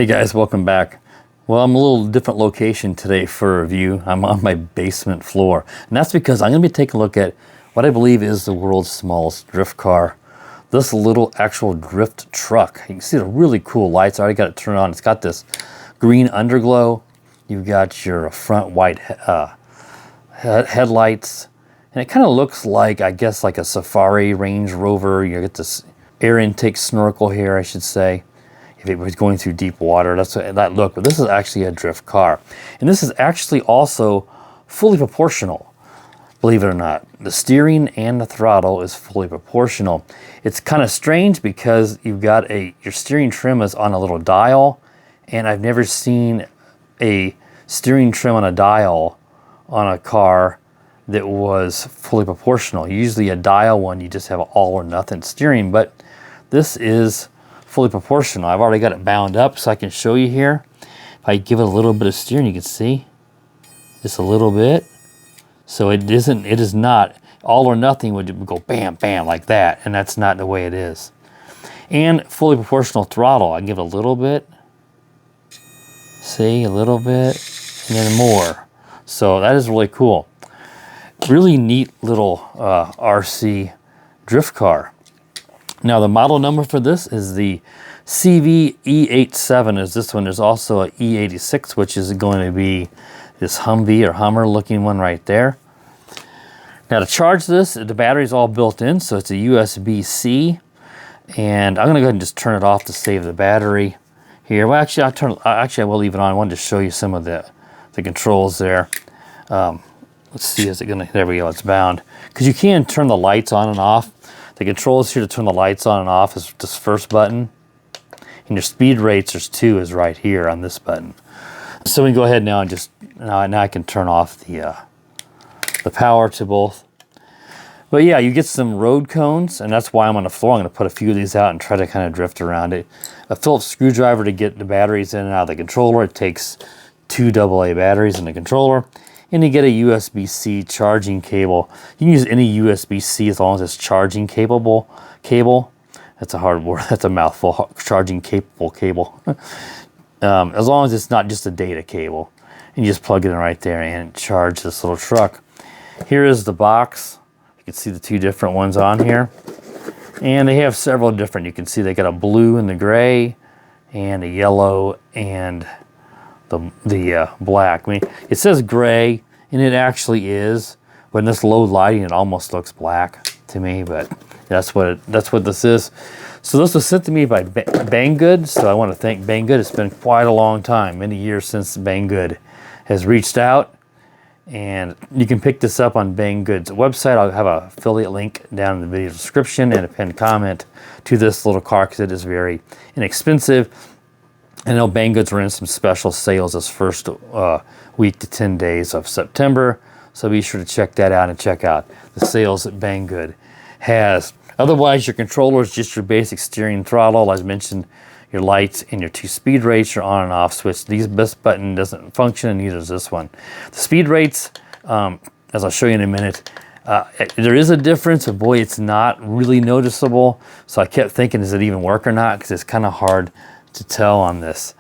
Hey guys, welcome back. Well, I'm a little different location today for a review. I'm on my basement floor, and that's because I'm going to be taking a look at what I believe is the world's smallest drift car. This little actual drift truck. You can see the really cool lights. I already got it turned on. It's got this green underglow. You've got your front white headlights, and it kind of looks like, I guess, like a Safari Range Rover. You get this air intake snorkel here, I should say. If it was going through deep water, that's what that look. But this is actually a drift car, and this is actually also fully proportional. Believe it or not, the steering and the throttle is fully proportional. It's kind of strange because you've got your steering trim is on a little dial, and I've never seen a steering trim on a dial on a car that was fully proportional. Usually a dial one, you just have an all or nothing steering, but this is fully proportional. I've already got it bound up so I can show you here. If I give it a little bit of steering, you can see just a little bit. So it is not all or nothing would go bam, bam like that, and that's not the way it is. And fully proportional throttle, I give it a little bit, see, a little bit, and then more. So that is really cool. Really neat little RC drift car. Now the model number for this is the CV-E87 is this one. There's also a E86, which is going to be this Humvee or Hummer looking one right there. Now to charge this, the battery's all built in, so it's a USB-C. And I'm gonna go ahead and just turn it off to save the battery here. Well, actually, I will leave it on. I wanted to show you some of the controls there. Let's see, is it gonna, there we go, it's bound. Because you can turn the lights on and off. The controls here to turn the lights on and off is this first button. And your speed rates, there's two, is right here on this button. So we can go ahead now and just, now I can turn off the power to both. But yeah, you get some road cones, and that's why I'm on the floor. I'm gonna put a few of these out and try to kind of drift around it. A Phillips screwdriver to get the batteries in and out of the controller. It takes 2 AA batteries in the controller. And you get a USB-C charging cable. You can use any USB-C as long as it's charging capable cable. That's a hard word, that's a mouthful, charging capable cable. As long as it's not just a data cable. And you just plug it in right there and charge this little truck. Here is the box. You can see the two different ones on here. And they have several different, you can see they got a blue and the gray, and a yellow and the black. I mean, it says gray, and it actually is. But in this low lighting, it almost looks black to me. But that's what this is. So this was sent to me by Banggood. So I want to thank Banggood. It's been quite a long time, many years since Banggood has reached out. And you can pick this up on Banggood's website. I'll have an affiliate link down in the video description and a pinned comment to this little car because it is very inexpensive. I know Banggood's running some special sales this first week to 10 days of September, so be sure to check that out and check out the sales that Banggood has. Otherwise, your controller is just your basic steering throttle. As I mentioned, your lights and your 2 speed rates, your on and off switch. This button doesn't function, and neither does this one. The speed rates, as I'll show you in a minute, there is a difference, but boy, it's not really noticeable. So I kept thinking, does it even work or not? Because it's kind of hard to tell on this.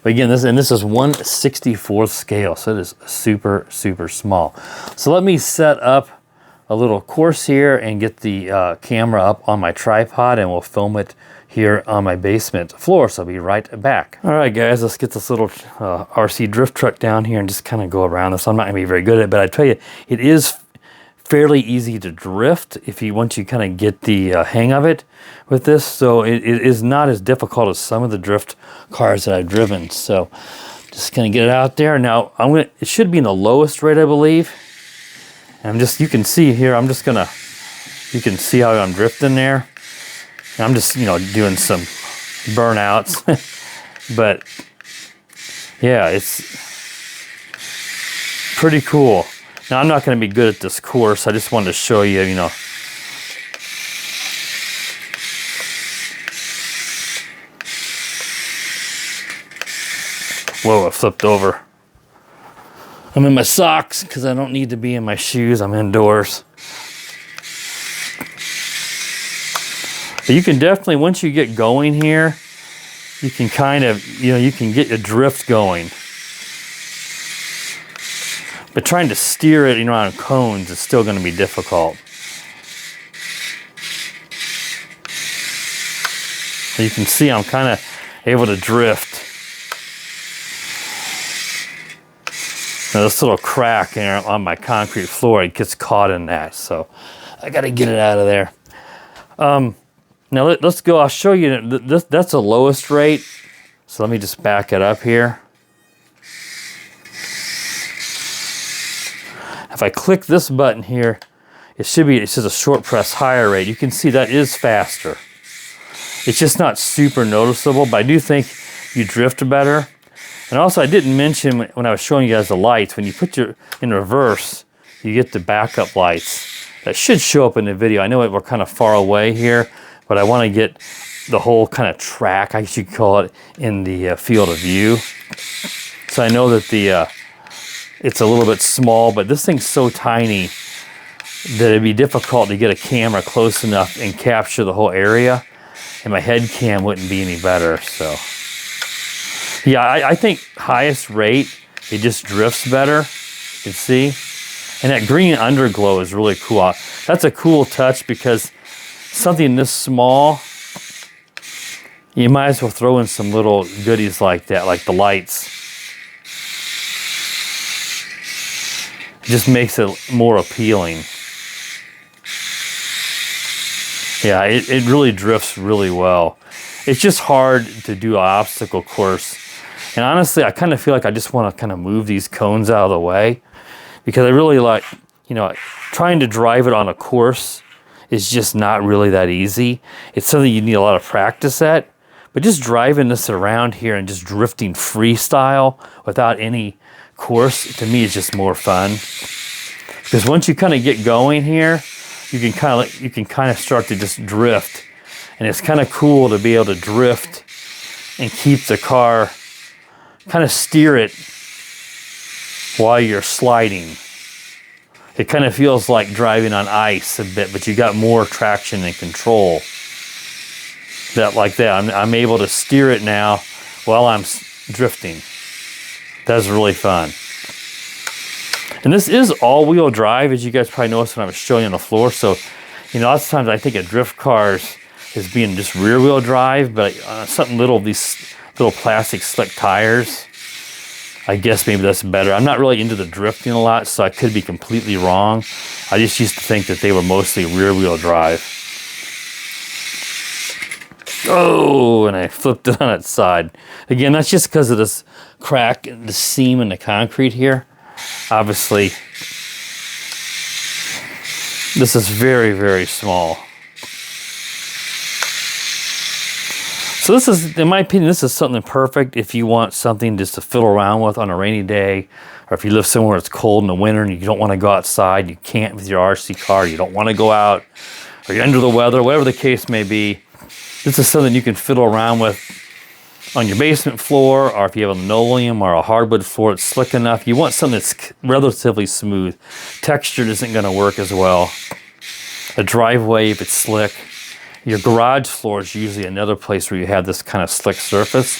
But again, this is 1/64th scale, so it is super, super small. So let me set up a little course here and get the camera up on my tripod, and we'll film it here on my basement floor. So I'll be right back. All right, guys, let's get this little RC drift truck down here and just kind of go around this. I'm not gonna be very good at it, but I tell you, it is fairly easy to drift once you kind of get the hang of it with this. So it is not as difficult as some of the drift cars that I've driven. So just gonna get it out there. Now it should be in the lowest rate, I believe. And you can see here, you can see how I'm drifting there. And I'm just, doing some burnouts. But yeah, it's pretty cool. Now, I'm not going to be good at this course. I just wanted to show you, Whoa, I flipped over. I'm in my socks because I don't need to be in my shoes. I'm indoors. But you can definitely, once you get going here, you can kind of, you can get your drift going. But trying to steer it, on cones is still going to be difficult. So you can see I'm kind of able to drift. Now this little crack here on my concrete floor, it gets caught in that, so I got to get it out of there. Now let's go. I'll show you. That's the lowest rate. So let me just back it up here. If I click this button here, it says a short press higher rate. You can see that is faster. It's just not super noticeable, but I do think you drift better. And also I didn't mention when I was showing you guys the lights, when you put your in reverse, you get the backup lights. That should show up in the video. I know we're kind of far away here, but I want to get the whole kind of track, I should call it, in the field of view. So I know that it's a little bit small, but this thing's so tiny that it'd be difficult to get a camera close enough and capture the whole area, and my head cam wouldn't be any better. So yeah, I think highest rate, it just drifts better. You can see, and that green underglow is really cool. That's a cool touch, because something this small, you might as well throw in some little goodies like that, like the lights. Just makes it more appealing. Yeah, it really drifts really well. It's just hard to do an obstacle course. And honestly, I kind of feel like I just want to kind of move these cones out of the way, because I really like, trying to drive it on a course is just not really that easy. It's something you need a lot of practice at, but just driving this around here and just drifting freestyle without any course, to me, is just more fun. Because once you kind of get going here, you can kind of start to just drift, and it's kind of cool to be able to drift and keep the car, kind of steer it while you're sliding. It kind of feels like driving on ice a bit, but you got more traction and control. Like that, I'm able to steer it now while I'm drifting. That's really fun. And this is all-wheel drive, as you guys probably noticed when I was showing you on the floor. So, lots of times I think of drift cars as being just rear-wheel drive, but something little, these little plastic slick tires, I guess maybe that's better. I'm not really into the drifting a lot, so I could be completely wrong. I just used to think that they were mostly rear-wheel drive. Oh, and I flipped it on its side. Again, that's just because of this crack, the seam in the concrete here. Obviously, this is very, very small. So this is, in my opinion, this is something perfect if you want something just to fiddle around with on a rainy day, or if you live somewhere it's cold in the winter and you don't want to go outside, you can't with your RC car, you don't want to go out, or you're under the weather, whatever the case may be. This is something you can fiddle around with on your basement floor, or if you have a linoleum or a hardwood floor, it's slick enough. You want something that's relatively smooth. Textured isn't going to work as well. A driveway, if it's slick. Your garage floor is usually another place where you have this kind of slick surface.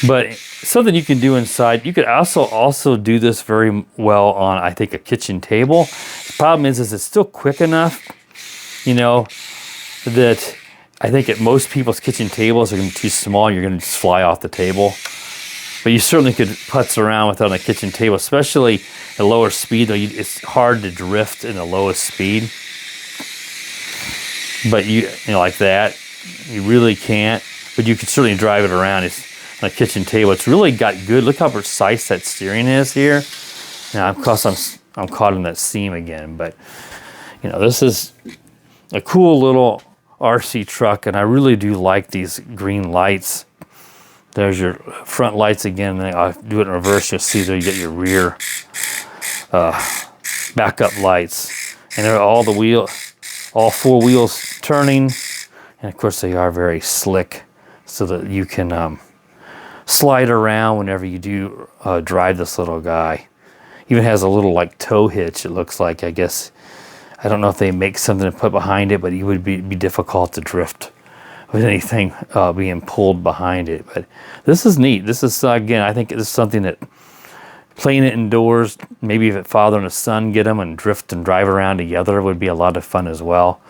But something you can do inside, you could also do this very well on, I think, a kitchen table. The problem is it's still quick enough, that I think at most people's kitchen tables are going to be too small. You're going to just fly off the table. But you certainly could putz around with it on a kitchen table, especially at lower speed. Though it's hard to drift in the lowest speed. But like that, you really can't. But you can certainly drive it around. It's on a kitchen table. It's really got good. Look how precise that steering is here. Now, of course, I'm caught in that seam again. But this is a cool little RC truck, and I really do like these green lights. There's your front lights again, and I'll do it in reverse. You'll see there you get your rear backup lights, and they're all four wheels turning, and of course they are very slick, so that you can slide around whenever you do drive this little guy. Even has a little like tow hitch, it looks like, I guess. I don't know if they make something to put behind it, but it would be difficult to drift with anything being pulled behind it. But this is neat. This is, again, I think this is something that playing it indoors, maybe if father and a son get them and drift and drive around together would be a lot of fun as well.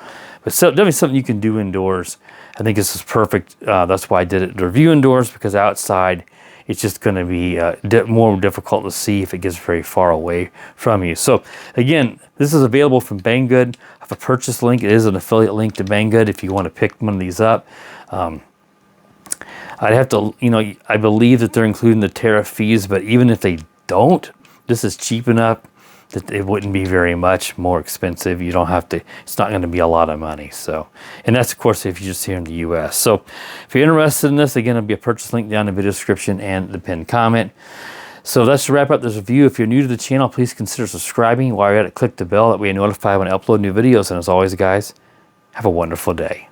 But so, definitely something you can do indoors. I think this is perfect. That's why I did it to review indoors, because outside it's just going to be more difficult to see if it gets very far away from you. So again, this is available from Banggood. I have a purchase link. It is an affiliate link to Banggood if you want to pick one of these up. I'd have to, I believe that they're including the tariff fees, but even if they don't, this is cheap enough that it wouldn't be very much more expensive. You don't have to, it's not going to be a lot of money. So, and that's of course if you're just here in the US. So if you're interested in this, again, it'll be a purchase link down in the video description and the pinned comment. So that's to wrap up this review. If you're new to the channel, please consider subscribing. While you're at it, click the bell. That way you're notified when I upload new videos. And as always, guys, have a wonderful day.